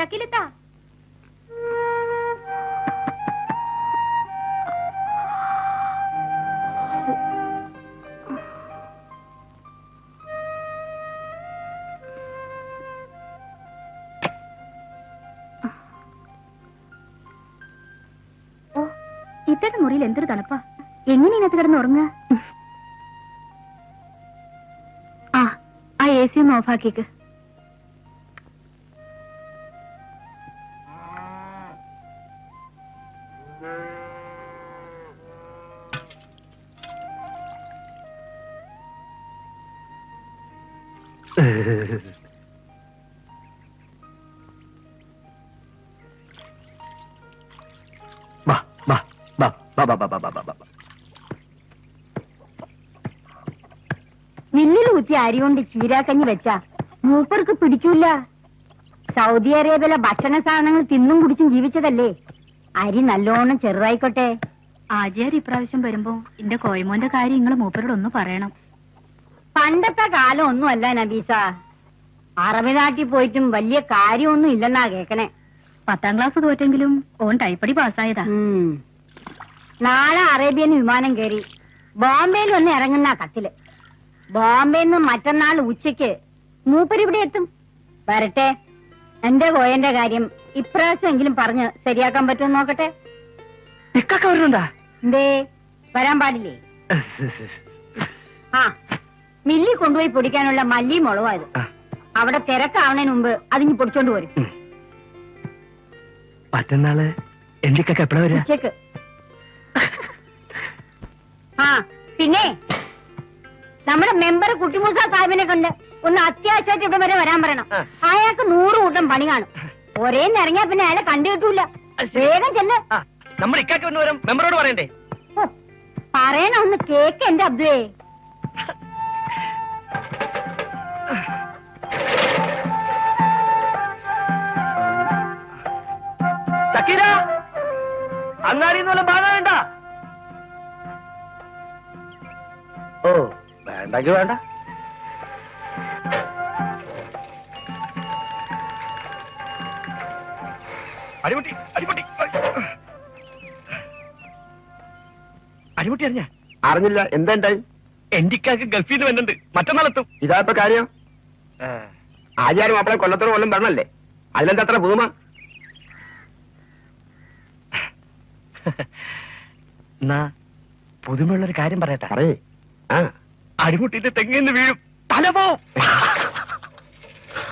ഷക്കിലെത്താ. ഇത്തരം മുറിയിൽ എന്തൊരു തണുപ്പാ. എങ്ങനെ ഇതിനകത്ത് കിടന്ന് ഉറങ്ങുക? ആ AC ഒന്ന് ഓഫാക്കിക്ക്. മില്ലിൽ ഊറ്റി അരി കൊണ്ട് ചീരാക്കഞ്ഞി വെച്ചാ മൂപ്പർക്ക് പിടിക്കൂല. സൗദി അറേബ്യയിലെ ഭക്ഷണ സാധനങ്ങൾ തിന്നും കുടിച്ചും ജീവിച്ചതല്ലേ. അരി നല്ലോണം ചെറുതായിക്കോട്ടെ. ആചാര്യ ഇപ്രാവശ്യം വരുമ്പോ എന്റെ കോയമോന്റെ കാര്യം നിങ്ങൾ മൂപ്പരോട് ഒന്ന് പറയണം. പണ്ടത്തെ കാലം ഒന്നുമല്ല നബീസ. അറബി നാട്ടിൽ പോയിട്ടും വലിയ കാര്യമൊന്നും ഇല്ലെന്നാ കേക്കണേ. 10ാം ക്ലാസ് തോറ്റെങ്കിലും ഓൻ ടൈപ്പടി പാസ്സായതാ. നാളെ അറേബ്യന്ന് വിമാനം കയറി ബോംബെയിൽ ഒന്ന് ഇറങ്ങുന്ന കത്തില്. ബോംബെന്ന് മറ്റന്നാൾ ഉച്ചയ്ക്ക് മൂപ്പരിവിടെ എത്തും. വരട്ടെ. എന്റെ കോയന്റെ കാര്യം ഇപ്രാവശ്യമെങ്കിലും പറഞ്ഞ് ശരിയാക്കാൻ പറ്റുമോ നോക്കട്ടെ. എന്തേ വരാൻ പാടില്ലേ? ആ മില്ലി കൊണ്ടുപോയി പൊടിക്കാനുള്ള മല്ലി മുളവായത്. അവിടെ തിരക്കാവണതിന് മുമ്പ് അതിന് പൊടിച്ചോണ്ട് പോരും. മറ്റന്നാള് എന്റെ എപ്പോഴാ വരിക? ഉച്ചക്ക്. ആ പിന്നെ നമ്മുടെ മെമ്പർ കുട്ടിമൂസ സാഹിബിനെ കൊണ്ട് ഒന്ന് അത്യാവശ്യമായിട്ട് ഇവിടെ വരെ വരാൻ പറയണം. അയാൾക്ക് 100 കൂട്ടം പണി കാണും. ഒരേ ഇറങ്ങിയാ പിന്നെ അയാളെ കണ്ടു കിട്ടൂല. വേഗം ചെല്ല്. നമ്മൾ ഇക്കാക്ക് വരും മെമ്പറോട് പറയണ്ടേ? പറയണ ഒന്ന് കേക്ക് എന്റെ അബ്ദുവേ. സക്കീര അങ്ങാടിന്ന് ഭാഗം വേണ്ട. ഓ വേണ്ടെങ്കിൽ വേണ്ട. അടിമുട്ടി അടിമുട്ടി അടിമുട്ടി അറിഞ്ഞ? അറിഞ്ഞില്ല. എന്താ ഉണ്ടായി? എന്റിക്കാക്ക് ഗൾഫിൽ നിന്ന് വരുന്നുണ്ട്. മറ്റന്നാളെത്തും. ഇതാ ഇപ്പൊ കാര്യം. ആചാരം മാപ്പിളെ കൊല്ലത്തോട് കൊല്ലം പറഞ്ഞല്ലേ? അതിലെന്താ അത്ര പുതുമ? എന്നാ പുതുമയുള്ളൊരു കാര്യം പറയട്ടെ. പറയേ. അടിമുട്ടിന്റെ തെങ്ങിന്ന് വീഴും. തല പോവും.